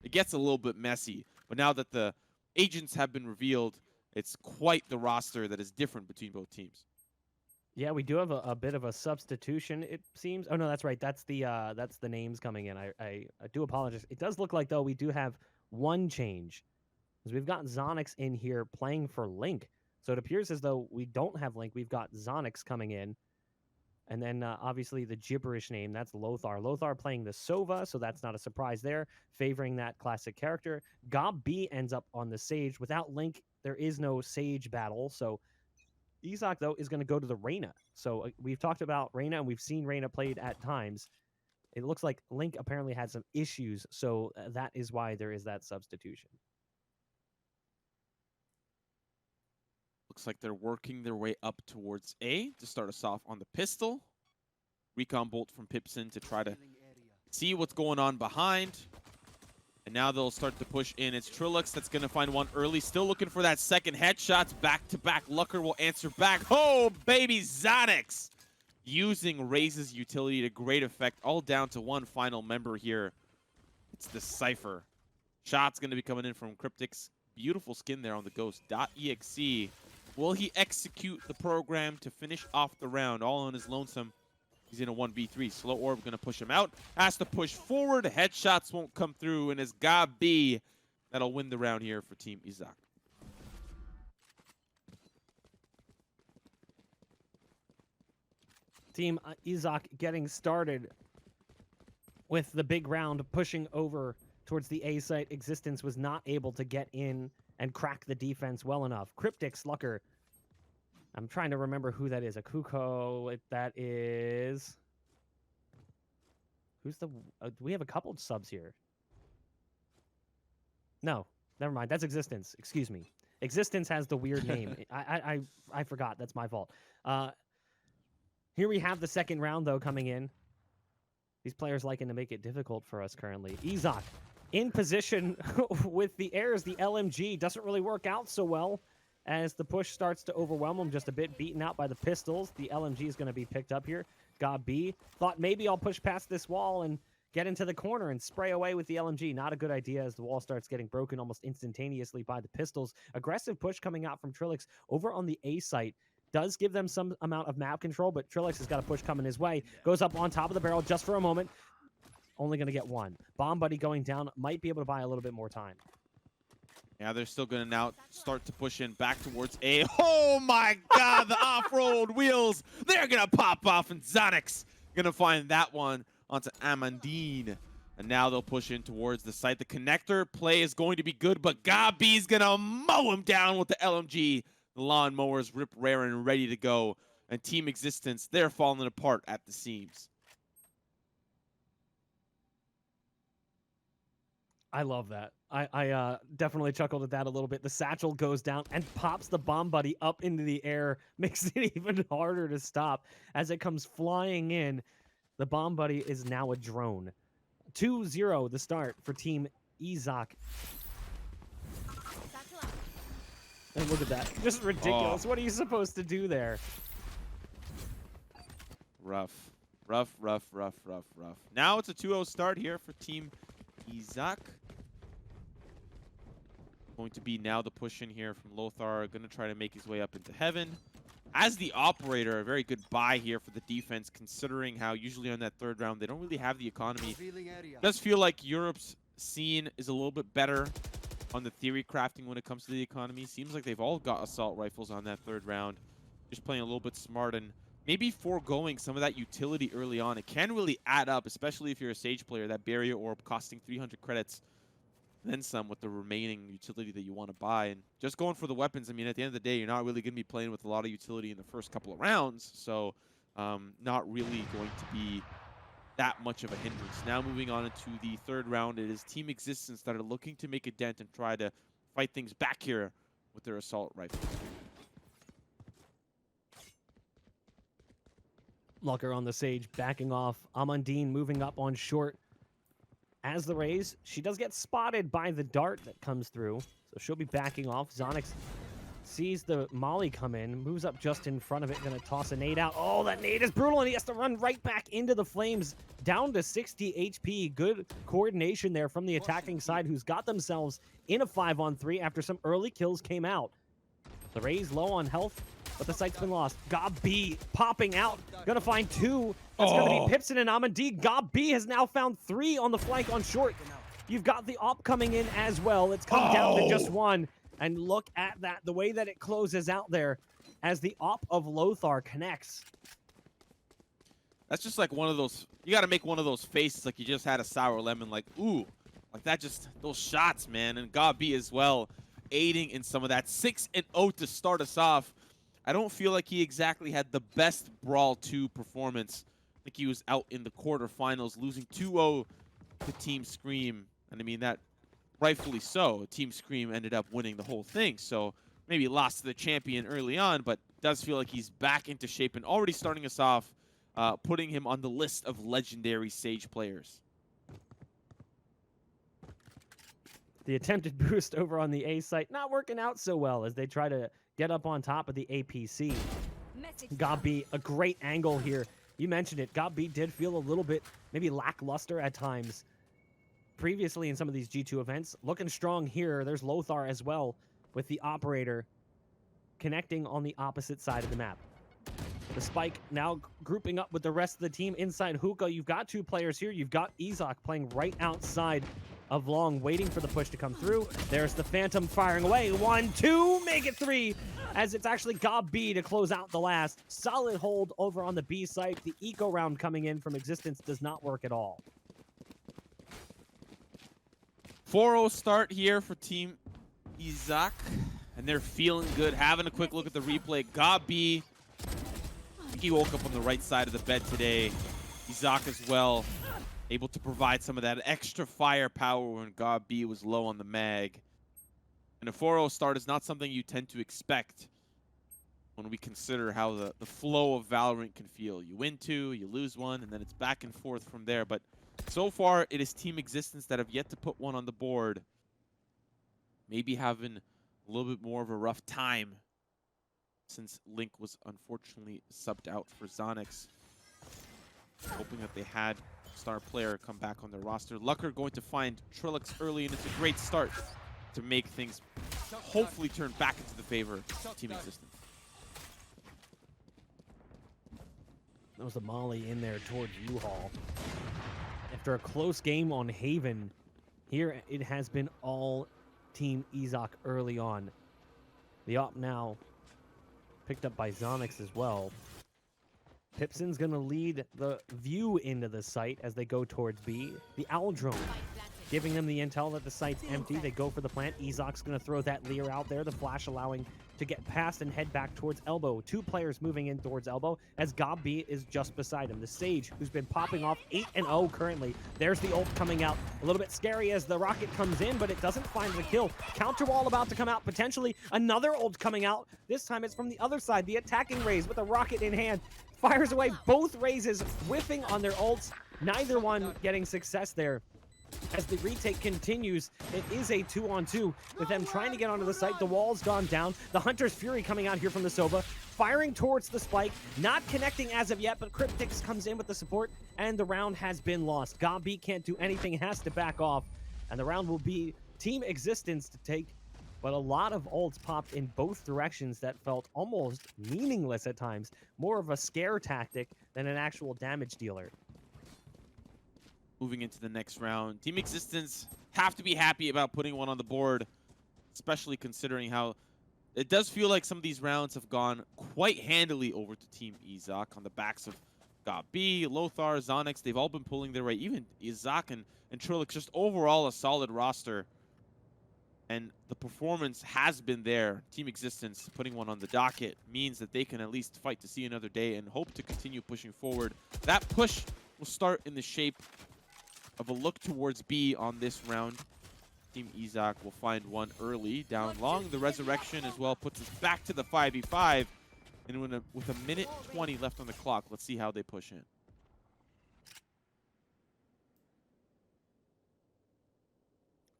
it gets a little bit messy. But now that the agents have been revealed, it's quite the roster that is different between both teams. Yeah, we do have a bit of a substitution, it seems. Oh, no, that's right. That's the names coming in. I do apologize. It does look like, though, we do have one change. Because we've got zonixx in here playing for Link. So it appears as though we don't have Link. We've got zonixx coming in. And then, obviously, the gibberish name, that's Lothar. Lothar playing the Sova, so that's not a surprise there, favoring that classic character. Gob B ends up on the Sage. Without Link, there is no Sage battle, so Izak, though, is going to go to the Reyna. So we've talked about Reyna, and we've seen Reyna played at times. It looks like Link apparently had some issues, so that is why there is that substitution. Looks like they're working their way up towards A to start us off on the pistol. Recon bolt from pipsoN to try to see what's going on behind. And now they'll start to push in. It's TrilluXe that's going to find one early. Still looking for that second headshots. Back-to-back. luckeRRR will answer back. Oh, baby, zonixx! Using Raze's utility to great effect. All down to one final member here. It's the Cypher. Shot's going to be coming in from Kryptix. Beautiful skin there on the Ghost. .exe. Will he execute the program to finish off the round all on his lonesome? He's in a 1v3. Slow Orb going to push him out. Has to push forward. Headshots won't come through. And it's Gob B that'll win the round here for Team Izak. Team Izak getting started with the big round, pushing over towards the A site. Existence was not able to get in and crack the defense well enough. Kryptix, luckeRRR. I'm trying to remember who that is. Akuko, that is... Who's the... we have a couple of subs here. No, never mind. That's Existence. Excuse me. Existence has the weird name. I forgot. That's my fault. Here we have the second round, though, coming in. These players liking to make it difficult for us currently. Izak in position with the airs. The LMG doesn't really work out so well as the push starts to overwhelm him. Just a bit beaten out by the pistols. The LMG is going to be picked up here. Gob B thought maybe I'll push past this wall and get into the corner and spray away with the LMG. Not a good idea as the wall starts getting broken almost instantaneously by the pistols. Aggressive push coming out from TrilluXe over on the A site. Does give them some amount of map control, but TrilluXe has got a push coming his way. Goes up on top of the barrel just for a moment. Only going to get one. Bomb Buddy going down. Might be able to buy a little bit more time. Yeah, they're still going to now start to push in back towards A. Oh my god, the off-road wheels. They're going to pop off, and zonixx going to find that one onto Amandine. And now they'll push in towards the site. The connector play is going to be good, but Gob B's going to mow him down with the LMG. The lawnmowers rip rare and ready to go. And Team Existence, they're falling apart at the seams. I love that. I definitely chuckled at that a little bit. The satchel goes down and pops the Bomb Buddy up into the air. Makes it even harder to stop as it comes flying in. The Bomb Buddy is now a drone. 2-0 the start for Team Izak. And look at that. Just ridiculous. Oh. What are you supposed to do there? Rough. Rough. Now it's a 2-0 start here for Team Izak. Going to be now the push in here from Lothar. Going to try to make his way up into heaven. As the operator, a very good buy here for the defense, considering how usually on that third round they don't really have the economy. It does feel like Europe's scene is a little bit better on the theory crafting when it comes to the economy. Seems like they've all got assault rifles on that third round. Just playing a little bit smart and maybe foregoing some of that utility early on. It can really add up, especially if you're a Sage player. That barrier orb costing 300 credits, then some with the remaining utility that you want to buy. And just going for the weapons, I mean, at the end of the day, you're not really going to be playing with a lot of utility in the first couple of rounds. So not really going to be that much of a hindrance. Now moving on into the third round, it is Team Existence that are looking to make a dent and try to fight things back here with their assault rifles. luckeRRR on the Sage backing off. Amandine moving up on short. As the Raze, she does get spotted by the dart that comes through. So she'll be backing off. zonixx sees the molly come in, moves up just in front of it, gonna toss a nade out. Oh, that nade is brutal, and he has to run right back into the flames, down to 60 HP. Good coordination there from the attacking side, who's got themselves in a 5-on-3 after some early kills came out. The Rays low on health, but the site's been lost. Gob B popping out, gonna find 2. That's gonna be pipsoN and Amandine. Gob B has now found 3 on the flank on short. You've got the op coming in as well. It's come down to just 1. And look at that, the way that it closes out there as the op of Lothar connects. That's just like one of those, you got to make one of those faces like you just had a sour lemon, like, ooh, like that, just those shots, man. And Gob B as well, aiding in some of that. 6-0 to start us off. I don't feel like he exactly had the best Brawl 2 performance. I think he was out in the quarterfinals, losing 2-0 to Team Scream. And I mean, that rightfully so. Team Scream ended up winning the whole thing, so maybe lost to the champion early on, but does feel like he's back into shape and already starting us off, putting him on the list of legendary Sage players. The attempted boost over on the A site not working out so well as they try to get up on top of the APC. Gob B, a great angle here. You mentioned it. Gob B did feel a little bit maybe lackluster at times previously in some of these G2 events. Looking strong here. There's Lothar as well with the operator connecting on the opposite side of the map. The spike now grouping up with the rest of the team inside hookah. You've got 2 players here. You've got Izak playing right outside of long, waiting for the push to come through. There's the Phantom firing away. 1, 2, make it 3, as it's actually Gob B to close out the last. Solid hold over on the B site. The eco round coming in from Existence does not work at all. 4-0 start here for Team Izak, and they're feeling good. Having a quick look at the replay. Gob B, I think he woke up on the right side of the bed today. Izak as well, able to provide some of that extra firepower when Gob B was low on the mag. And a 4-0 start is not something you tend to expect when we consider how the flow of Valorant can feel. You win 2, you lose 1, and then it's back and forth from there. But so far, it is Team Existence that have yet to put 1 on the board. Maybe having a little bit more of a rough time since Link was unfortunately subbed out for zonixx. Hoping that they had star player come back on their roster. luckeRRR going to find TrilluXe early, and it's a great start to make things hopefully turn back into the favor of Team Existence. That was a molly in there towards U-Haul. After a close game on Haven, here it has been all Team Izak early on. The op now picked up by zonixx as well. pipsoN's going to lead the view into the site as they go towards B. The Owl drone giving them the intel that the site's empty. They go for the plant. Izak's going to throw that Lear out there. The flash allowing to get past and head back towards Elbow. 2 players moving in towards Elbow as Gob B is just beside him. The Sage, who's been popping off 8-0 currently. There's the ult coming out. A little bit scary as the rocket comes in, but it doesn't find the kill. Counter wall about to come out. Potentially another ult coming out. This time it's from the other side. The attacking Rays with a rocket in hand. Fires away both Razes, whiffing on their ults. Neither one getting success there. As the retake continues, it is a 2-on-2 with them trying to get onto the site. The wall's gone down. The Hunter's Fury coming out here from the Sova, firing towards the spike, not connecting as of yet, but Kryptix comes in with the support, and the round has been lost. Gob B can't do anything, has to back off, and the round will be Team Existence to take. But a lot of ults popped in both directions that felt almost meaningless at times. More of a scare tactic than an actual damage dealer. Moving into the next round, Team Existence have to be happy about putting 1 on the board, especially considering how it does feel like some of these rounds have gone quite handily over to Team Izak on the backs of Gob B, Lothar, zonixx. They've all been pulling their weight. Even Izak and TrilluXe, just overall a solid roster. And the performance has been there. Team Existence putting 1 on the docket means that they can at least fight to see another day and hope to continue pushing forward. That push will start in the shape of a look towards B on this round. Team Izak will find 1 early down long. The resurrection as well puts us back to the 5v5. And with a minute 20 left on the clock, let's see how they push in.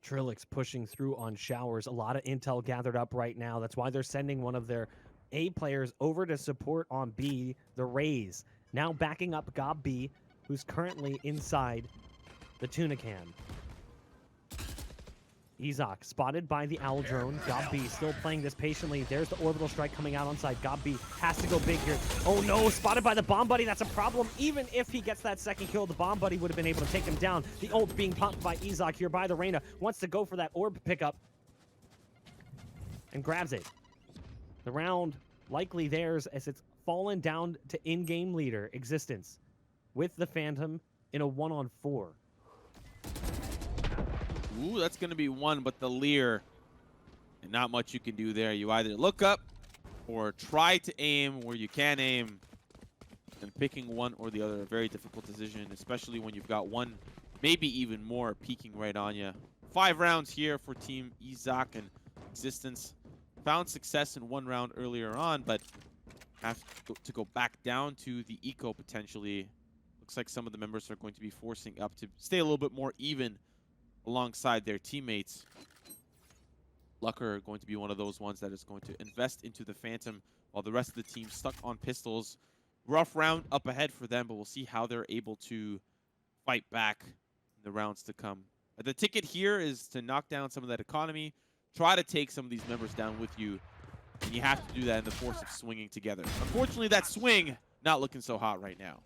TrilluXe pushing through on showers. A lot of intel gathered up right now. That's why they're sending one of their A players over to support on B, the Rays. Now backing up Gob B, who's currently inside the tuna can. Izak spotted by the Owl drone. Gob B still playing this patiently. There's the orbital strike coming out on side. Gob B has to go big here. Oh no, spotted by the bomb buddy. That's a problem. Even if he gets that second kill, the bomb buddy would have been able to take him down. The ult being pumped by Izak here by the Reyna. Wants to go for that orb pickup and grabs it. The round likely theirs as it's fallen down to in-game leader Existence with the Phantom in a 1-on-4. Ooh, that's going to be one, but the Leer, and not much you can do there. You either look up or try to aim where you can aim, and picking one or the other, a very difficult decision, especially when you've got one, maybe even more, peeking right on you. 5 rounds here for Team Izak and Existence. Found success in 1 round earlier on, but have to go back down to the eco potentially. Looks like some of the members are going to be forcing up to stay a little bit more even alongside their teammates. luckeRRR going to be one of those ones that is going to invest into the Phantom while the rest of the team stuck on pistols. Rough round up ahead for them, but we'll see how they're able to fight back in the rounds to come. The ticket here is to knock down some of that economy, try to take some of these members down with you, and you have to do that in the force of swinging together. Unfortunately, that swing not looking so hot right now.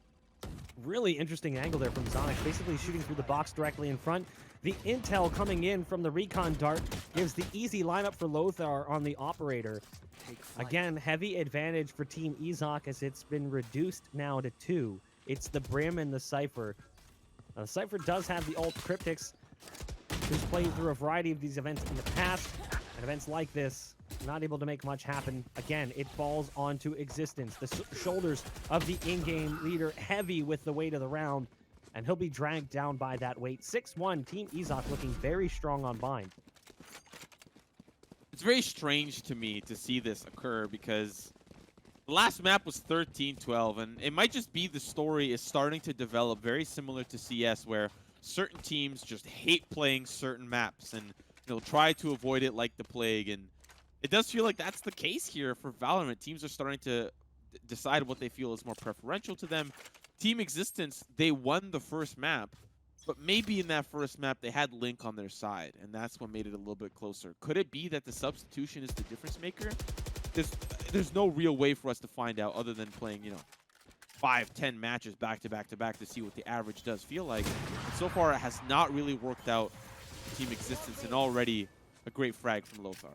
Really interesting angle there from zonixx, basically shooting through the box directly in front. The intel coming in from the recon dart gives the easy lineup for Lothar on the operator. Again, heavy advantage for Team Izak as it's been reduced now to 2. It's the Brim and the Cypher. Now, the Cypher does have the ult Kryptix, who's played through a variety of these events in the past, and events like this, not able to make much happen. Again, it falls onto Existence. The shoulders of the in-game leader heavy with the weight of the round, and he'll be dragged down by that weight. 6-1, Team Izak looking very strong on bind. It's very strange to me to see this occur because the last map was 13-12, and it might just be the story is starting to develop very similar to CS, where certain teams just hate playing certain maps, and they'll try to avoid it like the plague. And it does feel like that's the case here for Valorant. Teams are starting to decide what they feel is more preferential to them. Team Existence, they won the first map, but maybe in that first map they had Link on their side, and that's what made it a little bit closer. Could it be that the substitution is the difference maker? There's no real way for us to find out other than playing, 5-10 matches back to back to back to see what the average does feel like. And so far, it has not really worked out for Team Existence, and already a great frag from Lothar.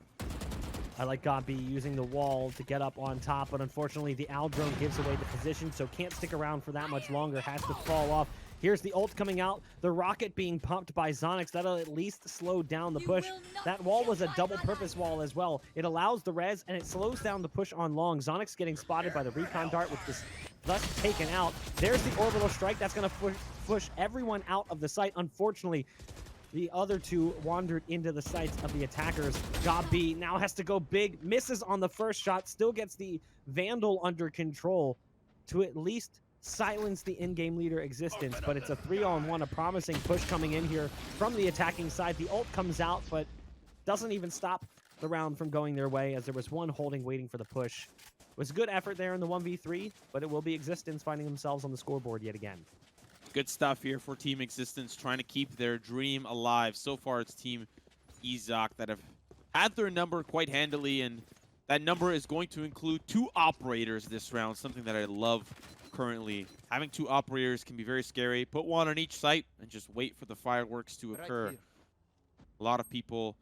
I like Gob B using the wall to get up on top, but unfortunately the Owl drone gives away the position, so can't stick around for that much longer, has to fall off. Here's the ult coming out, the rocket being pumped by zonixx. That'll at least slow down the push. That wall was a double-purpose wall as well. It allows the res, and it slows down the push on long. zonixx getting spotted by the recon dart, with this thus taken out. There's the orbital strike. That's going to push everyone out of the site. Unfortunately, the other two wandered into the sights of the attackers. Gob B now has to go big, misses on the first shot, still gets the Vandal under control to at least silence the in-game leader Existence, but it's a 3-on-1, a promising push coming in here from the attacking side. The ult comes out, but doesn't even stop the round from going their way, as there was one holding, waiting for the push. It was a good effort there in the 1v3, but it will be Existence finding themselves on the scoreboard yet again. Good stuff here for Team Existence, trying to keep their dream alive. So far, it's Team Izak that have had their number quite handily, and that number is going to include 2 operators this round, something that I love currently. Having 2 operators can be very scary. Put one on each site and just wait for the fireworks to occur. A lot of people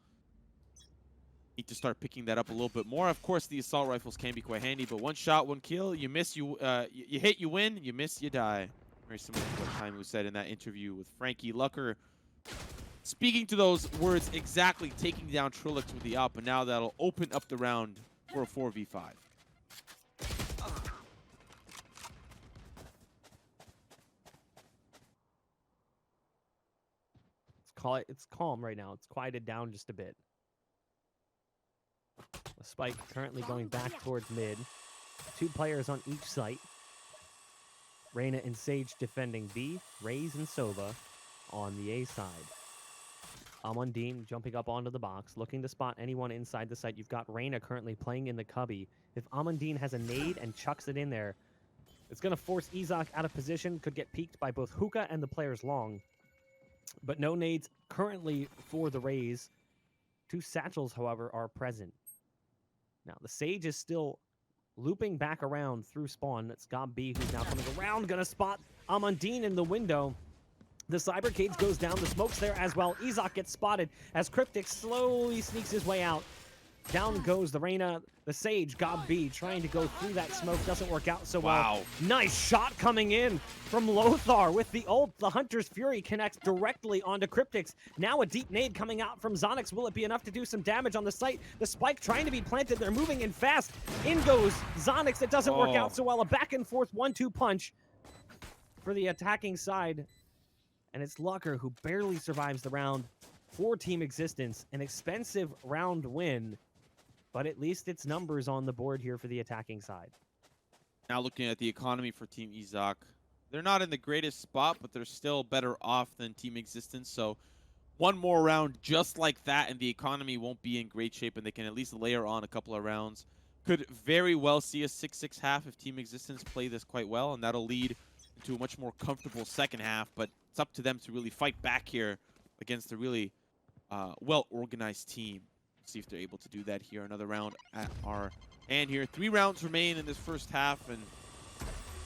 need to start picking that up a little bit more. Of course, the assault rifles can be quite handy, but one shot, one kill. You miss, you hit, you win. You miss, you die. Very similar to what Time was said in that interview with Frankie. luckeRRR speaking to those words exactly, taking down TrilluXe with the up, and now that'll open up the round for a 4v5. It's calm right now. It's quieted down just a bit. The spike currently going back towards mid. 2 players on each site. Reyna and Sage defending B, Raze and Sova on the A side. Amandine jumping up onto the box, looking to spot anyone inside the site. You've got Reyna currently playing in the cubby. If Amandine has a nade and chucks it in there, it's going to force Izak out of position. Could get peeked by both Hookah and the players long. But no nades currently for the Rays. 2 satchels, however, are present. Now, the Sage is still looping back around through spawn. That's Gob B, who's now coming around. Going to spot Amandine in the window. The Cybercades goes down. The smoke's there as well. Izak gets spotted as Kryptix slowly sneaks his way out. Down goes the Reyna. The Sage, Gob B, trying to go through that smoke. Doesn't work out so well. Wow. Nice shot coming in from Lothar with the ult. The Hunter's Fury connects directly onto Kryptix. Now a deep nade coming out from zonixx. Will it be enough to do some damage on the site? The spike trying to be planted. They're moving in fast. In goes zonixx. It doesn't work out so well. A back and forth 1-2 punch for the attacking side. And it's luckeRRR who barely survives the round for Team Existence. An expensive round win, but at least it's numbers on the board here for the attacking side. Now looking at the economy for Team Izak, they're not in the greatest spot, but they're still better off than Team Existence. So one more round just like that, and the economy won't be in great shape, and they can at least layer on a couple of rounds. Could very well see a 6-6 half if Team Existence play this quite well, and that'll lead into a much more comfortable second half. But it's up to them to really fight back here against a really well-organized team. See if they're able to do that here. Another round at our hand here. 3 rounds remain in this first half, and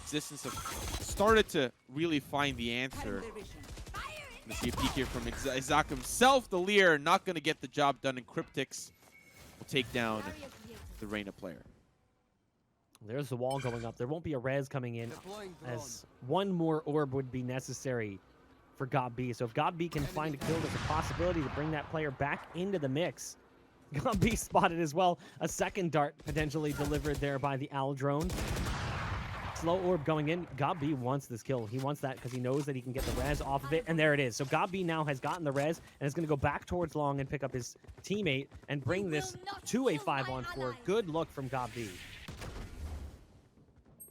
Existence have started to really find the answer. Let's see a peek here from Izak himself. The Lear not going to get the job done, and Kryptix will take down the Reyna player. There's the wall going up. There won't be a res coming in, as one more orb would be necessary for Gob B. So if Gob B can find a kill, there's a possibility to bring that player back into the mix. Gob B spotted as well. A second dart potentially delivered there by the Owl drone. Slow orb going in. Gob B wants this kill. He wants that because he knows that he can get the res off of it. And there it is. So Gob B now has gotten the res and is going to go back towards long and pick up his teammate and bring this to a 5-on-4. Good look from Gob B.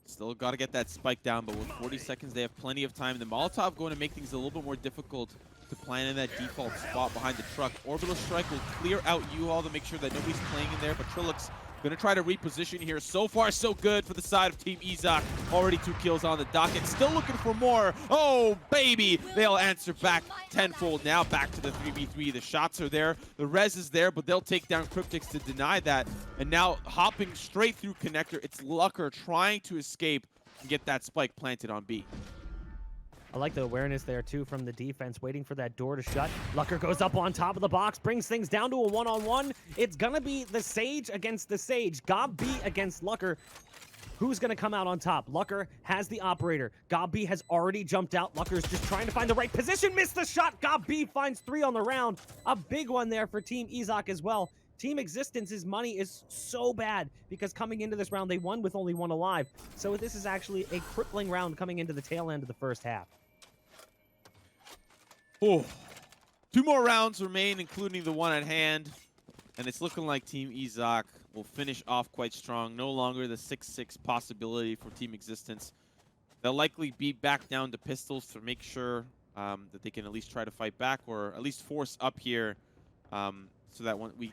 Still got to get that spike down, but with 40 seconds, they have plenty of time. The Molotov going to make things a little bit more difficult to plan in that default spot behind the truck. Orbital Strike will clear out U-Haul to make sure that nobody's playing in there, but TrilluXe going to try to reposition here. So far, so good for the side of Team Izak. Already 2 kills on the docket. Still looking for more. Oh, baby. They'll answer back tenfold now. Back to the 3v3. The shots are there. The res is there, but they'll take down Kryptix to deny that. And now hopping straight through connector, it's luckeRRR trying to escape and get that spike planted on B. I like the awareness there, too, from the defense, waiting for that door to shut. luckeRRR goes up on top of the box, brings things down to a 1-on-1. It's going to be the Sage against the Sage. Gob B against luckeRRR. Who's going to come out on top? luckeRRR has the operator. Gob B has already jumped out. luckeRRR's just trying to find the right position. Missed the shot. Gob B finds 3 on the round. A big one there for Team Izak as well. Team Existence's money is so bad because coming into this round, they won with only 1 alive. So this is actually a crippling round coming into the tail end of the first half. Oh, 2 more rounds remain, including the one at hand. And it's looking like Team Izak will finish off quite strong. No longer the 6-6 possibility for Team Existence. They'll likely be back down to pistols to make sure that they can at least try to fight back, or at least force up here, so that once we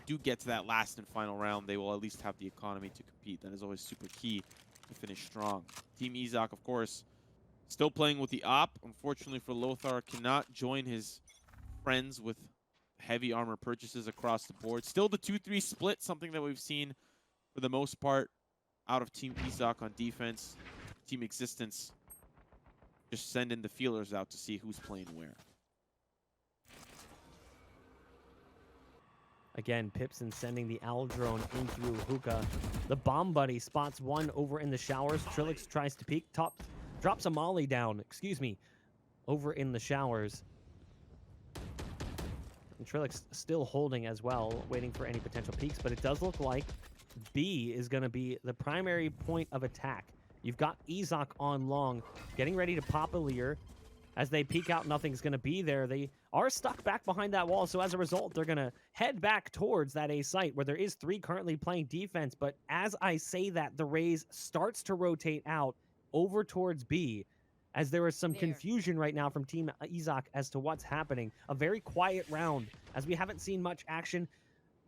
do get to that last and final round, they will at least have the economy to compete. That is always super key to finish strong. Team Izak, of course, still playing with the op. Unfortunately for Lothar, cannot join his friends with heavy armor purchases across the board. Still the 2-3 split, something that we've seen for the most part out of Team Izak on defense. Team Existence just sending the feelers out to see who's playing where. Again, pipsoN sending the Owl drone in through Hookah. The bomb buddy spots one over in the showers. TrilluXe tries to peek. Drops a molly down, over in the showers. And TrilluXe still holding as well, waiting for any potential peeks, but it does look like B is going to be the primary point of attack. You've got Izak on long, getting ready to pop a Lear. As they peek out, nothing's going to be there. They are stuck back behind that wall, so as a result, they're going to head back towards that A site, where there is 3 currently playing defense. But as I say that, the Rays starts to rotate out over towards B. as there is some confusion right now from Team Izak as to what's happening. A very quiet round, as we haven't seen much action,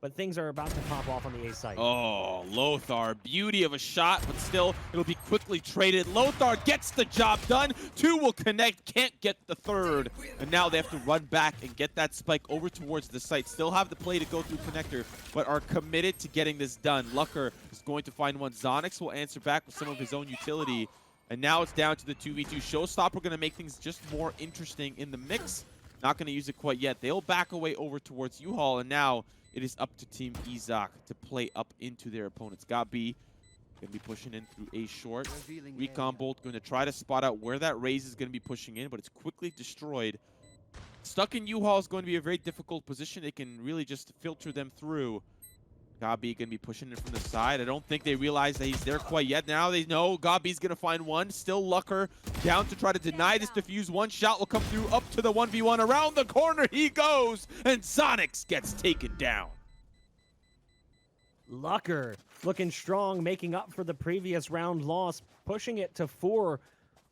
but things are about to pop off on the A site. Oh, Lothar, beauty of a shot, but still, it'll be quickly traded. Lothar gets the job done. 2 will connect, can't get the 3rd. And now they have to run back and get that spike over towards the site. Still have the play to go through connector, but are committed to getting this done. luckeRRR is going to find one. zonixx will answer back with some of his own utility. And now it's down to the 2v2. Showstopper going to make things just more interesting in the mix. Not going to use it quite yet. They'll back away over towards U-Haul, and now it is up to Team Izak to play up into their opponents. Got B, going to be pushing in through A short. Recon Bolt going to try to spot out where that raise is going to be pushing in, but it's quickly destroyed. Stuck in U-Haul is going to be a very difficult position. They can really just filter them through. Gabi going to be pushing it from the side. I don't think they realize that he's there quite yet. Now they know Gabi's going to find one. Still luckeRRR down to try to deny this defuse. One shot will come through up to the 1v1. Around the corner he goes, and zonixx gets taken down. luckeRRR looking strong, making up for the previous round loss, pushing it to 4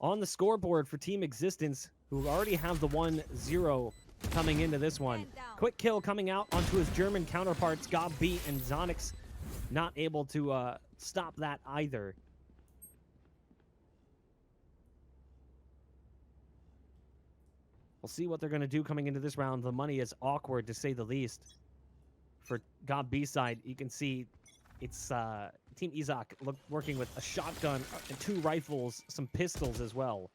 on the scoreboard for Team Existence, who already have the 1-0 coming into this one. Quick kill coming out onto his German counterparts, Gabi and zonixx, not able to stop that either. We'll see what they're going to do coming into this round. The money is awkward, to say the least. For Gabi's side, you can see it's Team Izak working with a shotgun and 2 rifles, some pistols as well.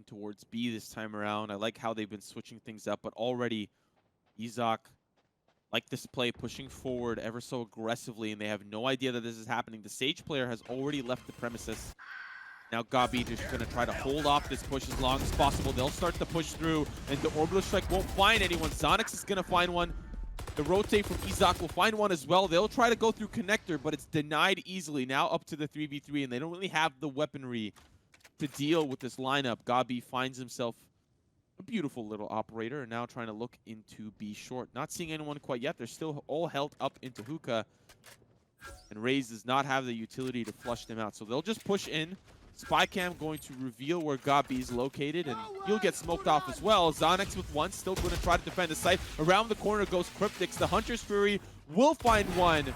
Towards B this time around. I like how they've been switching things up, but already Izak like this play, pushing forward ever so aggressively, and they have no idea that this is happening. The Sage player has already left the premises. Now Gabi just going to try to hold off this push as long as possible. They'll start to push through, and the orbital strike won't find anyone. zonixx is going to find one. The rotate from Izak will find one as well. They'll try to go through connector, but it's denied easily. Now up to the 3v3, and they don't really have the weaponry to deal with this lineup. Gabi finds himself a beautiful little operator, and now trying to look into B short. Not seeing anyone quite yet. They're still all held up into hookah, and Raze does not have the utility to flush them out. So they'll just push in. Spycam going to reveal where Gabi is located, and he'll get smoked off as well. zonixx with one, still going to try to defend the site. Around the corner goes Kryptix. The Hunter's Fury will find one,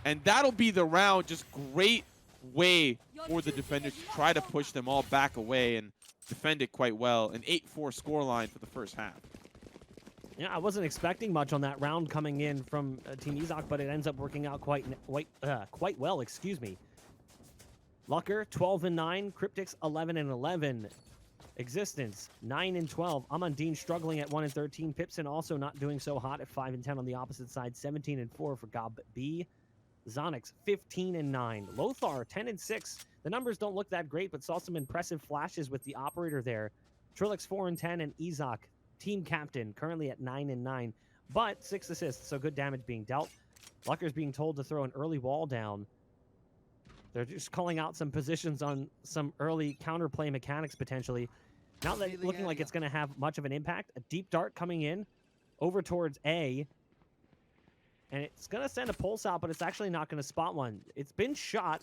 and that'll be the round. Just great way for the defenders to try to push them all back away and defend it quite well. An 8-4 scoreline for the first half. Yeah, I wasn't expecting much on that round coming in from Team Izak, but it ends up working out quite well. Excuse me. luckeRRR 12-9, Kryptix 11-11, Existence 9-12, Amandine struggling at 1-13, pipsoN also not doing so hot at 5-10 on the opposite side, 17-4 for Gabi. zonixx 15-9, Lothar 10-6. The numbers don't look that great, but saw some impressive flashes with the operator there. TrilluXe 4-10, and Izak, team captain, currently at 9-9, but 6 assists, so good damage being dealt. luckeRRR's being told to throw an early wall down. They're just calling out some positions on some early counterplay mechanics potentially. Not looking like it's going to have much of an impact. A deep dart coming in over towards A. And it's going to send a pulse out, but it's actually not going to spot one. It's been shot,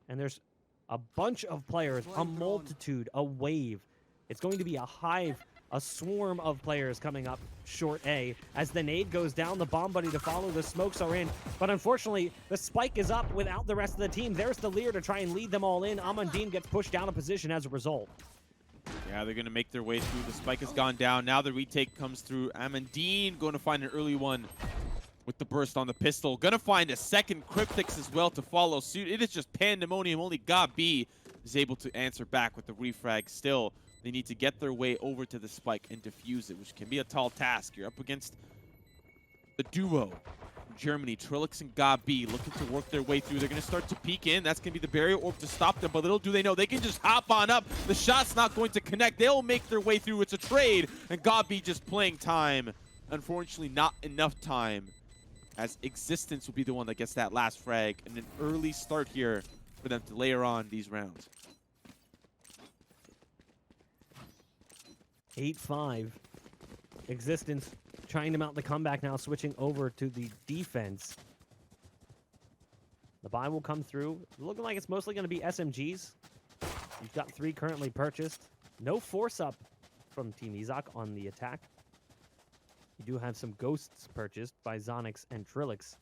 and there's a bunch of players, a multitude, a wave. It's going to be a hive, a swarm of players coming up short A. As the nade goes down, the bomb buddy to follow, the smokes are in. But unfortunately, the spike is up without the rest of the team. There's the Lear to try and lead them all in. Amandine gets pushed down a position as a result. Yeah, they're going to make their way through. The spike has gone down. Now the retake comes through. Amandine going to find an early one with the burst on the pistol. Going to find a second Kryptix as well to follow suit. It is just pandemonium. Only Gabi is able to answer back with the refrag. Still, they need to get their way over to the spike and defuse it, which can be a tall task. You're up against the duo from Germany, TrilluXe and Gabi, looking to work their way through. They're going to start to peek in. That's going to be the barrier orb to stop them, but little do they know, they can just hop on up. The shot's not going to connect. They'll make their way through. It's a trade, and Gabi just playing time. Unfortunately, not enough time, as Existence will be the one that gets that last frag, and an early start here for them to layer on these rounds. 8-5. Existence trying to mount the comeback now, switching over to the defense. buy will come through. Looking like it's mostly going to be SMGs. You've got 3 currently purchased. No force up from Team Izak on the attack. You do have some ghosts purchased by zonixx and TrilluXe.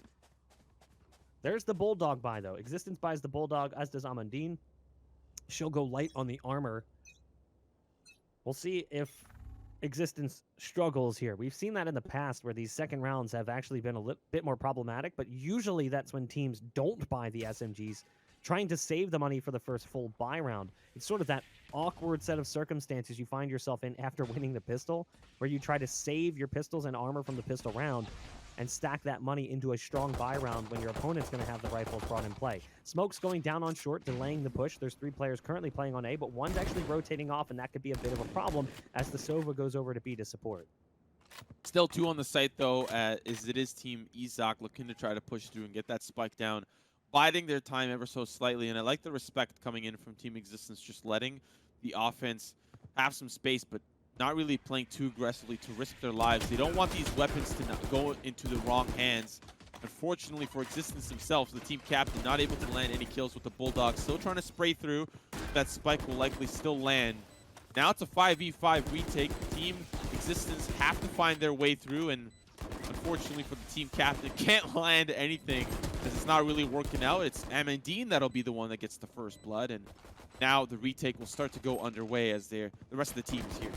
There's the Bulldog buy, though. Existence buys the Bulldog, as does Amandine. She'll go light on the armor. We'll see if Existence struggles here. We've seen that in the past where these second rounds have actually been a bit more problematic, but usually that's when teams don't buy the SMGs, trying to save the money for the first full buy round. It's sort of that awkward set of circumstances you find yourself in after winning the pistol, where you try to save your pistols and armor from the pistol round and stack that money into a strong buy round when your opponent's going to have the rifles brought in play. Smoke's going down on short, delaying the push. There's 3 players currently playing on A, but one's actually rotating off, and that could be a bit of a problem as the Sova goes over to B to support. Still 2 on the site, though, as it is Team Izak looking to try to push through and get that spike down, biding their time ever so slightly. And I like the respect coming in from Team Existence, just letting the offense have some space, but not really playing too aggressively to risk their lives. They don't want these weapons to not go into the wrong hands. Unfortunately for Existence themselves, the team captain not able to land any kills with the Bulldog. Still trying to spray through. That spike will likely still land. Now it's a 5v5 retake. Team Existence have to find their way through, and unfortunately for the team captain, can't land anything because it's not really working out. It's Amandine that'll be the one that gets the first blood, and now the retake will start to go underway as the rest of the team is here.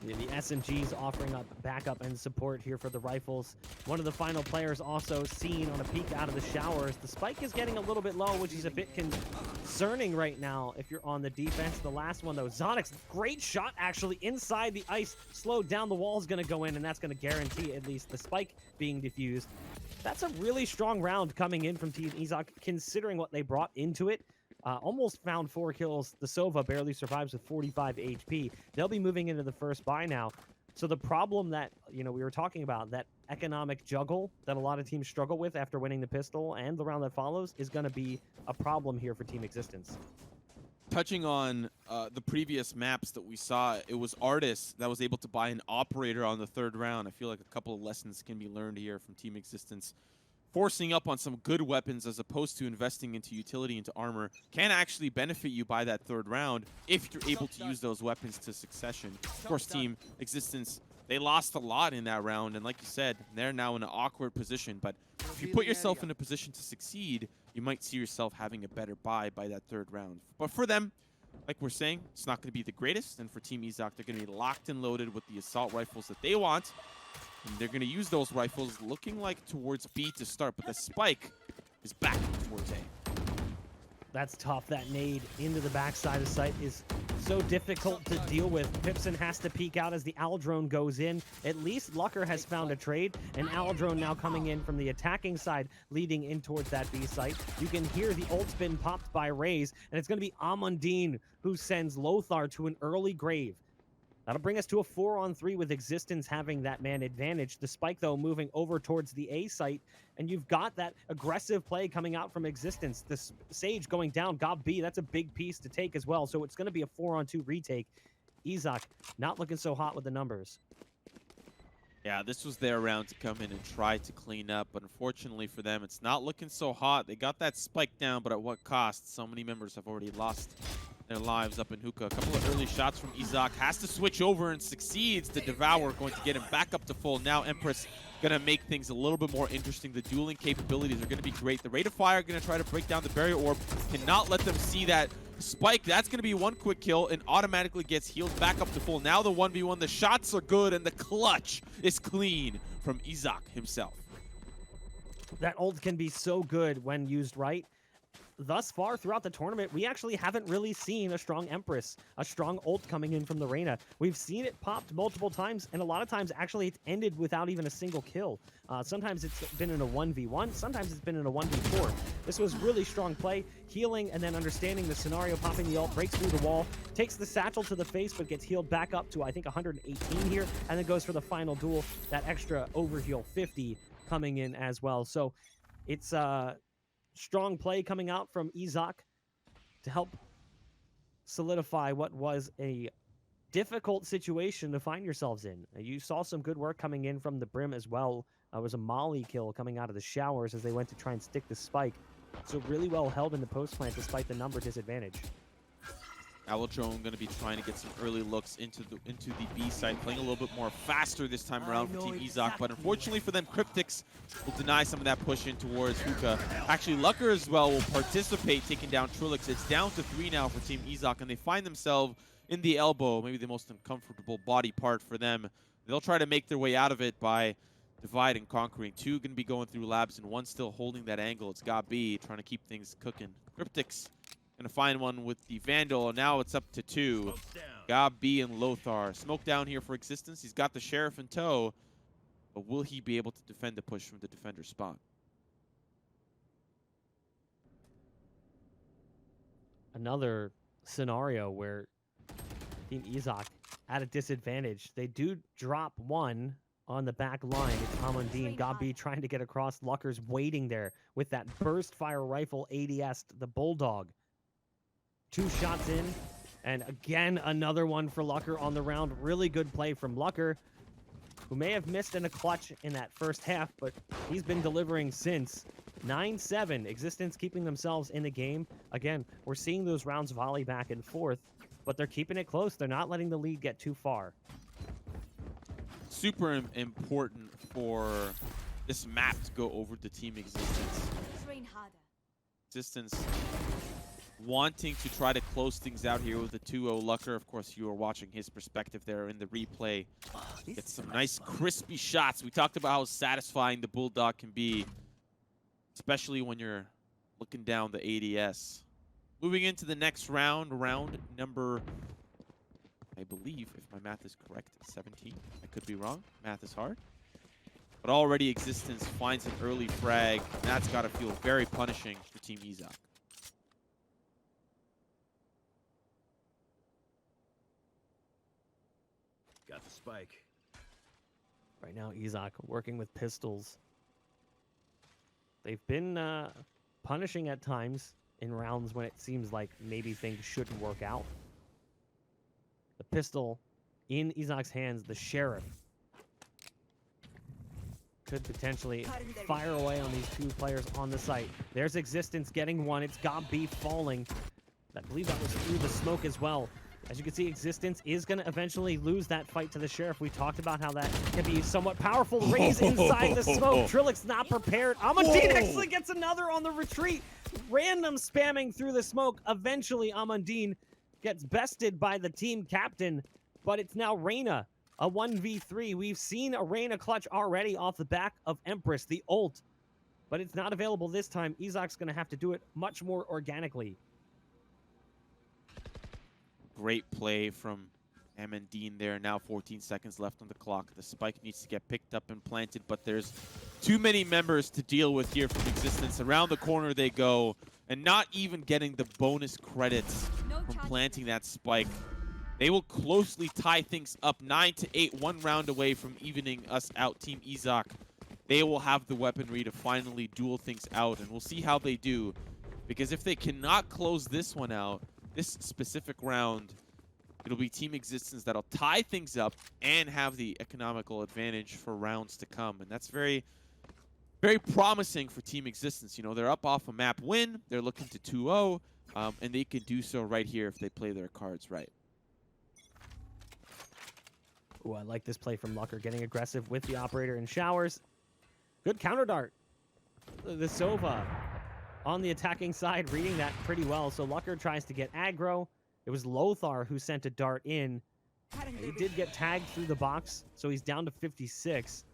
Yeah, the SMGs offering up backup and support here for the rifles. One of the final players also seen on a peek out of the showers. The spike is getting a little bit low, which is a bit concerning right now if you're on the defense. The last one, though, zonixx, great shot actually inside the ice. Slowed down, the wall is going to go in, and that's going to guarantee at least the spike being defused. That's a really strong round coming in from Team Izak, considering what they brought into it. Almost found 4 kills. The Sova barely survives with 45 HP. They'll be moving into the first buy now. So the problem that, we were talking about, that economic juggle that a lot of teams struggle with after winning the pistol and the round that follows, is going to be a problem here for Team Existence. Touching on the previous maps that we saw, it was Artis that was able to buy an operator on the 3rd round. I feel like a couple of lessons can be learned here from Team Existence. Forcing up on some good weapons as opposed to investing into utility, into armor, can actually benefit you by that 3rd round if you're able to use those weapons to succession. Of course, Team Existence, they lost a lot in that round, and like you said, they're now in an awkward position. But if you put yourself in a position to succeed, you might see yourself having a better buy by that 3rd round. But for them, like we're saying, it's not going to be the greatest, and for Team Izak, they're going to be locked and loaded with the assault rifles that they want. And they're going to use those rifles looking like towards B to start, but the spike is back towards A. That's tough. That nade into the backside of site is so difficult to deal with. pipsoN has to peek out as the Aldrone goes in. At least luckeRRR has found a trade, and Aldrone now coming in from the attacking side, leading in towards that B site. You can hear the ult spin popped by Raze, and it's going to be Amandine who sends Lothar to an early grave. That'll bring us to a 4-on-3 with Existence having that man advantage. The spike, though, moving over towards the A site, and you've got that aggressive play coming out from Existence. The Sage going down, got B. That's a big piece to take as well, so it's going to be a 4-on-2 retake. Izak not looking so hot with the numbers. Yeah, this was their round to come in and try to clean up, but unfortunately for them, it's not looking so hot. They got that spike down, but at what cost? So many members have already lost their lives up in hookah. A couple of early shots from Izak. Has to switch over and succeeds to devour, going to get him back up to full. Now Empress going to make things a little bit more interesting. The dueling capabilities are going to be great. The rate of fire going to try to break down the barrier orb. Cannot let them see that spike. That's going to be 1 quick kill and automatically gets healed back up to full. Now the 1v1. The shots are good and the clutch is clean from Izak himself. That ult can be so good when used right. Thus far throughout the tournament, we actually haven't really seen a strong Empress, a strong ult coming in from the Reyna. We've seen it popped multiple times, and a lot of times actually it's ended without even a single kill. Sometimes it's been in a 1v1, sometimes it's been in a 1v4. This was really strong play, healing and then understanding the scenario, popping the ult, breaks through the wall, takes the satchel to the face, but gets healed back up to, I think, 118 here, and then goes for the final duel, that extra overheal 50 coming in as well. So it's strong play coming out from Izak to help solidify what was a difficult situation to find yourselves in. You saw some good work coming in from the Brim as well was a molly kill coming out of the showers as they went to try and stick the spike. So really well held in the post plant despite the number disadvantage. Alotron going to be trying to get some early looks into the B side, playing a little bit more faster this time around for Team Izak, but unfortunately for them, Kryptix will deny some of that push in towards Hookah. Actually, luckeRRR as well will participate, taking down TrilluXe. It's down to 3 now for Team Izak, and they find themselves in the elbow, maybe the most uncomfortable body part for them. They'll try to make their way out of it by divide and conquering. 2 going to be going through labs, and 1 still holding that angle. It's got B, trying to keep things cooking. Kryptix going to find one with the Vandal, and now it's up to 2. Got B and Lothar. Smoke down here for Existence. He's got the Sheriff in tow, but will he be able to defend the push from the defender spot? Another scenario where Team Izak at a disadvantage. They do drop 1 on the back line. It's Amandine. Gabi trying to get across. luckeRRR's waiting there with that burst fire rifle ADS, the Bulldog. 2 shots in, and again, another one for luckeRRR on the round. Really good play from luckeRRR, who may have missed in a clutch in that first half, but he's been delivering since. 9-7, Existence keeping themselves in the game. Again, we're seeing those rounds volley back and forth, but they're keeping it close. They're not letting the lead get too far. Super important for this map to go over to Team Existence. Train harder. Existence wanting to try to close things out here with a 2-0 luckeRRR. Of course, you are watching his perspective there in the replay. Get some nice crispy shots. We talked about how satisfying the Bulldog can be, especially when you're looking down the ADS. Moving into the next round, round number, I believe, if my math is correct, 17. I could be wrong. Math is hard. But already Existence finds an early frag, and that's got to feel very punishing for Team Izak. Got the spike. Right now, Izak working with pistols. They've been punishing at times in rounds when it seems like maybe things shouldn't work out. The pistol in Izak's hands, the Sheriff, could potentially fire away on these 2 players on the site. There's Existence getting 1. It's got B falling. I believe that was through the smoke as well. As you can see, Existence is going to eventually lose that fight to the Sheriff. We talked about how that can be somewhat powerful. Raise inside the smoke. TrilluXe not prepared. Amandine actually gets another on the retreat. Random spamming through the smoke. Eventually, Amandine gets bested by the team captain, but it's now Reyna, a 1v3. We've seen a Reyna clutch already off the back of Empress, the ult, but it's not available this time. Izak's going to have to do it much more organically. Great play from Amandine there. Now 14 seconds left on the clock. The spike needs to get picked up and planted, but there's too many members to deal with here from Existence. Around the corner they go, and not even getting the bonus credits from planting that spike. They will closely tie things up. 9-8, 1 round away from evening us out. Team Izak, they will have the weaponry to finally duel things out, and we'll see how they do. Because if they cannot close this one out, this specific round, it'll be Team Existence that'll tie things up and have the economical advantage for rounds to come. And that's very, very promising for Team Existence. You know, they're up off a map win. They're looking to 2-0, and they can do so right here if they play their cards right. Ooh, I like this play from luckeRRR, getting aggressive with the operator in showers. Good counter dart. The Sova on the attacking side, reading that pretty well. So luckeRRR tries to get aggro. It was Lothar who sent a dart in. He did get tagged through the box, so he's down to 56.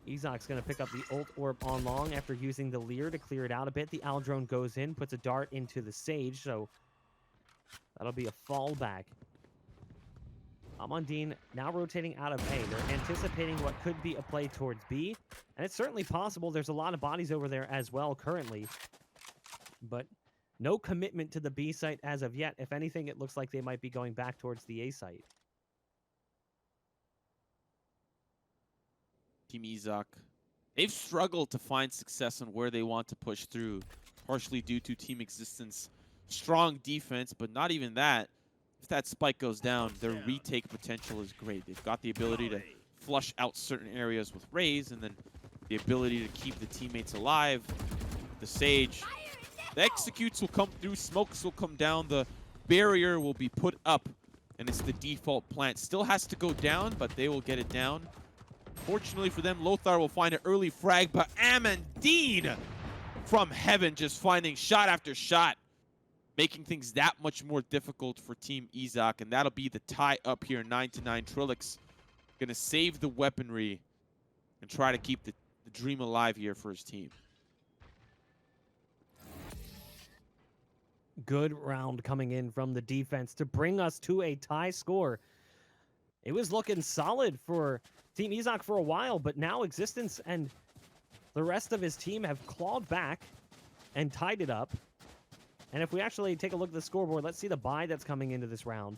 Izak's going to pick up the ult orb on long after using the Leer to clear it out a bit. The Aldrone goes in, puts a dart into the Sage, so that'll be a fallback. Amandine now rotating out of A. They're anticipating what could be a play towards B, and it's certainly possible. There's a lot of bodies over there as well currently, but no commitment to the B site as of yet. If anything, it looks like they might be going back towards the A site. Team Izak, they've struggled to find success on where they want to push through, partially due to Team Existence strong defense, but not even that. If that spike goes down, their retake potential is great. They've got the ability to flush out certain areas with Raze, and then the ability to keep the teammates alive. The Sage. The executes will come through, smokes will come down, the barrier will be put up, and it's the default plant. Still has to go down, but they will get it down. Fortunately for them, Lothar will find an early frag, but Amandine from heaven just finding shot after shot, making things that much more difficult for Team Izak, and that'll be the tie up here, 9-9. TrilluXe gonna save the weaponry and try to keep the dream alive here for his team. Good round coming in from the defense to bring us to a tie score. It was looking solid for Team Izak for a while, but now Existence and the rest of his team have clawed back and tied it up. And if we actually take a look at the scoreboard, let's see the buy that's coming into this round.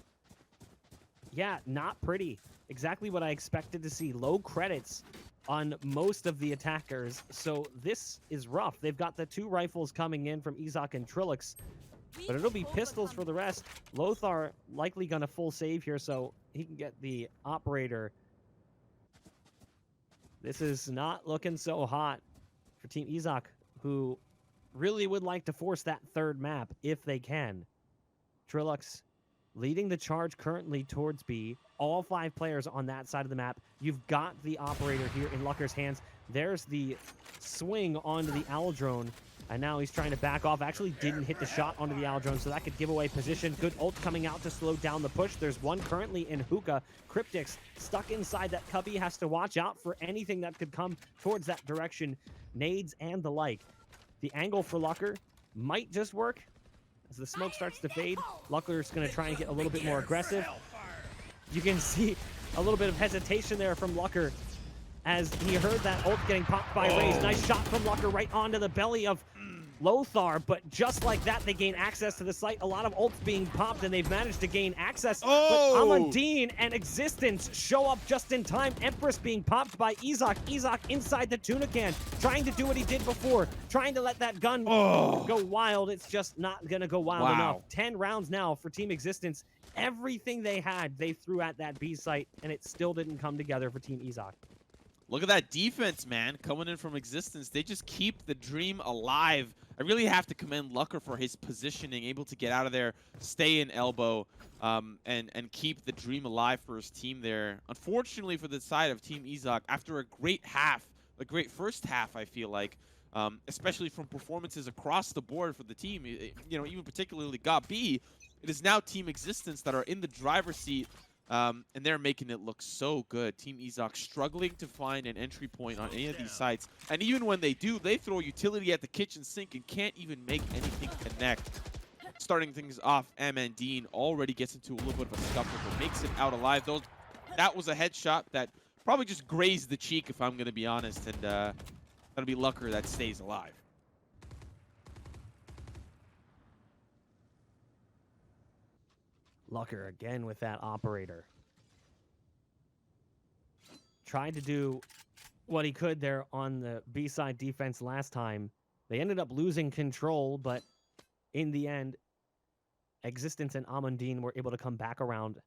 Yeah, not pretty. Exactly what I expected to see. Low credits on most of the attackers. So this is rough. They've got the 2 rifles coming in from Izak and TrilluXe, but it'll be pistols for the rest. Lothar likely gonna full save here, so he can get the operator. This is not looking so hot for Team Izak, who really would like to force that 3rd map if they can. TrilluXe leading the charge currently towards B. All 5 players on that side of the map. You've got the operator here in luckeRRR's hands. There's the swing onto the Owl drone, and now he's trying to back off. Actually didn't hit the shot onto the Owl drone, so that could give away position. Good ult coming out to slow down the push. There's one currently in hookah. Kryptix stuck inside that cubby, has to watch out for anything that could come towards that direction. Nades and the like. The angle for luckeRRR might just work. As the smoke starts to fade, luckeRRR's going to try and get a little bit more aggressive. You can see a little bit of hesitation there from luckeRRR as he heard that ult getting popped by Raze. Nice shot from luckeRRR right onto the belly of Lothar, but just like that, they gain access to the site. A lot of ults being popped, and they've managed to gain access. But Amandine and Existence show up just in time. Empress being popped by Izak. Izak inside the tuna can, trying to do what he did before, trying to let that gun go wild. It's just not going to go wild enough. 10 rounds now for Team Existence. Everything they had, they threw at that B site, and it still didn't come together for Team Izak. Look at that defense, man, coming in from Existence. They just keep the dream alive. I really have to commend luckeRRR for his positioning, able to get out of there, stay in elbow, and keep the dream alive for his team there. Unfortunately for the side of Team Izak, after a great first half, I feel like, especially from performances across the board for the team, even particularly got B, it is now Team Existence that are in the driver's seat. And they're making it look so good. Team Izak struggling to find an entry point on any of these sites. And even when they do, they throw utility at the kitchen sink and can't even make anything connect. Starting things off, Amandine already gets into a little bit of a scuffle, but makes it out alive. That was a headshot that probably just grazed the cheek, if I'm going to be honest. And that'll be luckeRRR that stays alive. luckeRRR again with that operator. Tried to do what he could there on the B-side defense last time. They ended up losing control, but in the end, Existence and Amandine were able to come back around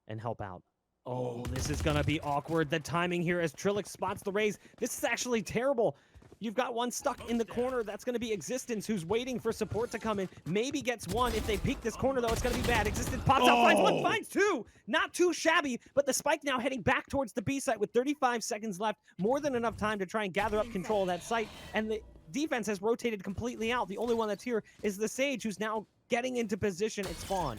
and help out. Oh, this is going to be awkward. The timing here as TrilluXe spots the Raze. This is actually terrible. You've got one stuck in the corner. That's going to be Existence, who's waiting for support to come in. Maybe gets one. If they peek this corner, though, it's going to be bad. Existence pops out, finds one, finds two. Not too shabby, but the spike now heading back towards the B site with 35 seconds left. More than enough time to try and gather up control of that site. And the defense has rotated completely out. The only one that's here is the Sage, who's now getting into position at spawn.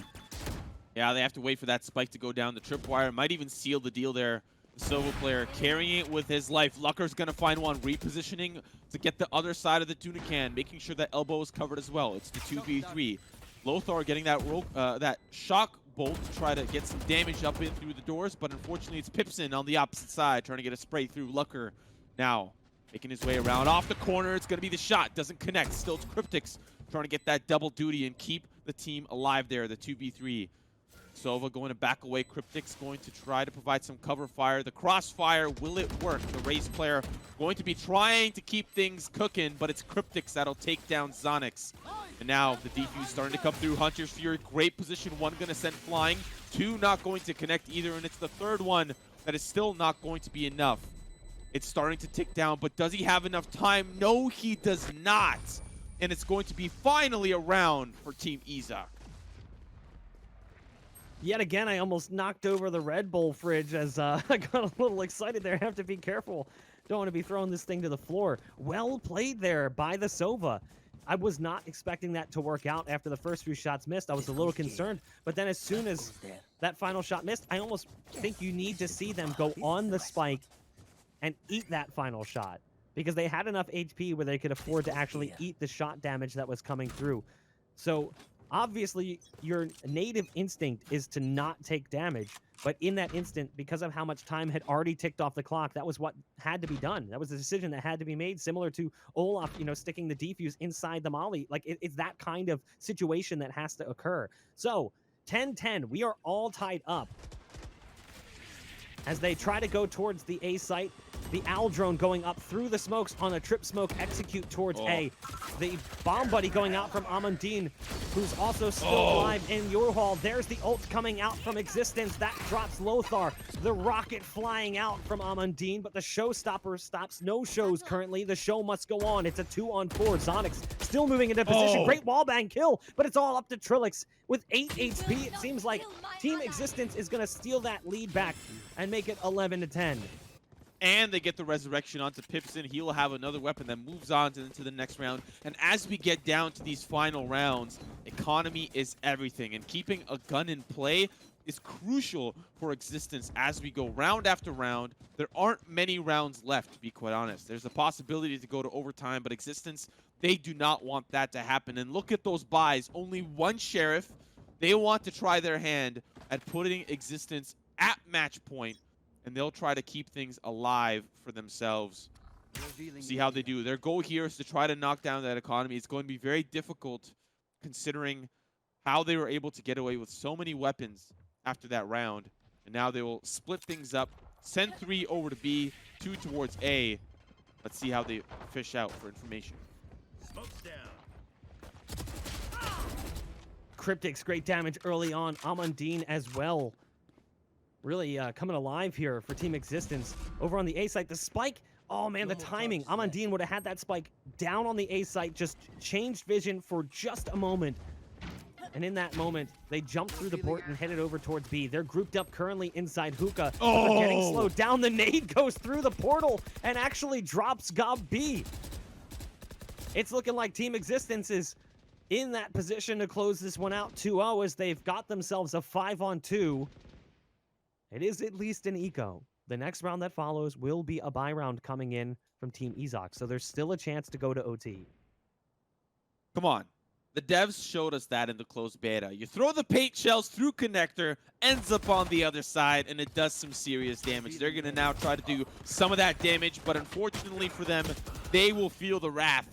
Yeah, they have to wait for that spike to go down. The tripwire might even seal the deal there. The Sova player carrying it with his life. luckeRRR's going to find one, repositioning to get the other side of the tuna can, making sure that elbow is covered as well. It's the 2v3. Lothar getting that shock bolt to try to get some damage up in through the doors, but unfortunately it's pipsoN on the opposite side trying to get a spray through. luckeRRR now making his way around off the corner. It's going to be the shot. Doesn't connect. Still it's Kryptix trying to get that double duty and keep the team alive there, the 2v3. Sova going to back away. Kryptix going to try to provide some cover fire. The crossfire, will it work? The Raze player going to be trying to keep things cooking, but it's Kryptix that'll take down zonixx. And now the defuse starting to come through. Hunter's Fury, great position. One going to send flying. Two not going to connect either, and it's the third one that is still not going to be enough. It's starting to tick down, but does he have enough time? No, he does not. And it's going to be finally a round for Team Izak. Yet again, I almost knocked over the Red Bull fridge as I got a little excited there. I have to be careful. Don't want to be throwing this thing to the floor. Well played there by the Sova. I was not expecting that to work out after the first few shots missed. I was a little concerned. But then as soon as that final shot missed, I almost think you need to see them go on the spike and eat that final shot, because they had enough HP where they could afford to actually eat the shot damage that was coming through. So obviously your native instinct is to not take damage, but in that instant, because of how much time had already ticked off the clock, that was what had to be done. That was a decision that had to be made, similar to Olaf, you know, sticking the defuse inside the molly. Like, it's that kind of situation that has to occur. So 10-10, we are all tied up as they try to go towards the A site. The Owl drone going up through the smokes on a trip smoke execute towards A. The bomb buddy going out from Amandine, who's also still alive in U-Haul. There's the ult coming out from Existence. That drops Lothar. The rocket flying out from Amandine, but the showstopper stops. No shows currently. The show must go on. It's a 2-on-4. zonixx still moving into position. Great wallbang kill, but it's all up to TrilluXe. With 8 HP, it seems like Team Existence is going to steal that lead back and make it 11-10. And they get the resurrection onto pipsoN. He'll have another weapon that moves on into the next round. And as we get down to these final rounds, economy is everything. And keeping a gun in play is crucial for Existence as we go round after round. There aren't many rounds left, to be quite honest. There's a possibility to go to overtime, but Existence, they do not want that to happen. And look at those buys. Only one Sheriff. They want to try their hand at putting Existence at match point, and they'll try to keep things alive for themselves. See how they do. Their goal here is to try to knock down that economy. It's going to be very difficult considering how they were able to get away with so many weapons after that round. And now they will split things up, send 3 over to B, 2 towards A. Let's see how they fish out for information. Smoke's down. Kryptix, great damage early on. Amandine as well. Really coming alive here for Team Existence. Over on the A site, the spike. Oh man, the timing. Amandine would have had that spike down on the A site, just changed vision for just a moment. And in that moment, they jumped through the port and headed over towards B. They're grouped up currently inside hookah. But they're getting slowed down. The nade goes through the portal and actually drops Gob B. It's looking like Team Existence is in that position to close this one out 2-0 as they've got themselves a 5-on-2. It is at least an eco. The next round that follows will be a bye round coming in from Team Izak, so there's still a chance to go to OT. Come on. The devs showed us that in the closed beta. You throw the paint shells through connector, ends up on the other side, and it does some serious damage. They're going to now try to do some of that damage, but unfortunately for them, they will feel the wrath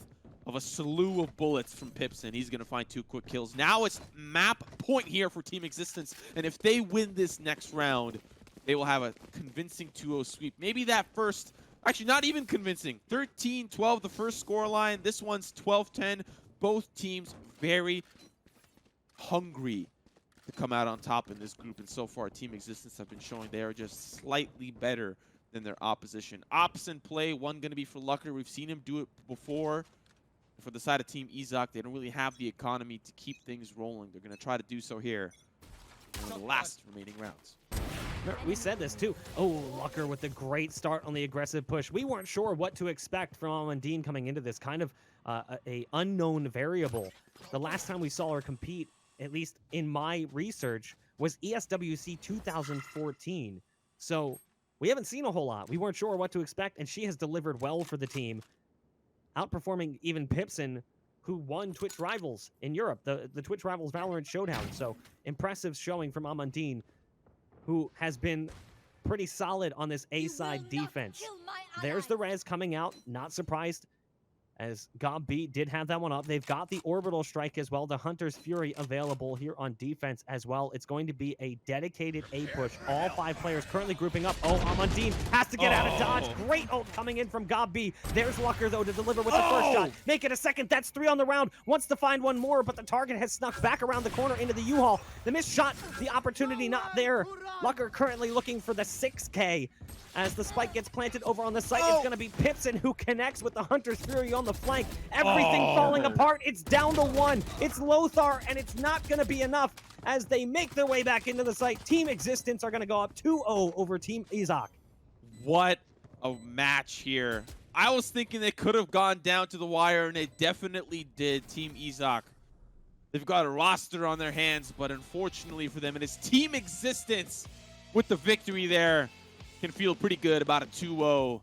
of a slew of bullets from pipsoN. He's going to find 2 quick kills. Now it's map point here for Team Existence, and if they win this next round, they will have a convincing 2-0 sweep. Maybe that first, actually not even convincing, 13-12 the first scoreline. This one's 12-10. Both teams very hungry to come out on top in this group, and so far Team Existence have been showing they are just slightly better than their opposition. Ops in play, one going to be for luckeRRR. We've seen him do it before. For the side of Team Izak, they don't really have the economy to keep things rolling. They're going to try to do so here in the last remaining rounds. We said this too. Oh, luckeRRR with a great start on the aggressive push. We weren't sure what to expect from Amandine coming into this, kind of a unknown variable. The last time we saw her compete, at least in my research, was ESWC 2014. So we haven't seen a whole lot. We weren't sure what to expect, and she has delivered well for the team, outperforming even pipsoN, who won Twitch Rivals in Europe, the Twitch Rivals Valorant Showdown. So impressive showing from Amandine, who has been pretty solid on this A-side defense. There's the res coming out, not surprised, as Gobbeat did have that one up. They've got the orbital strike as well. The Hunter's Fury available here on defense as well. It's going to be a dedicated A push. All 5 players currently grouping up. Oh, Amandine has to get out of dodge. Great ult coming in from Gobbeat. There's luckeRRR though to deliver with the first shot. Make it a second. That's 3 on the round. Wants to find one more, but the target has snuck back around the corner into the U-Haul. The missed shot, the opportunity not there. luckeRRR currently looking for the 6K. As the spike gets planted over on the site, it's going to be pipsoN who connects with the Hunter's Fury on the flank. Everything falling apart. It's down to 1. It's Lothar, and it's not going to be enough as they make their way back into the site. Team Existence are going to go up 2-0 over Team Izak. What a match here. I was thinking they could have gone down to the wire, and they definitely did. Team Izak. They've got a roster on their hands, but unfortunately for them, it is Team Existence with the victory there. Can feel pretty good about a 2-0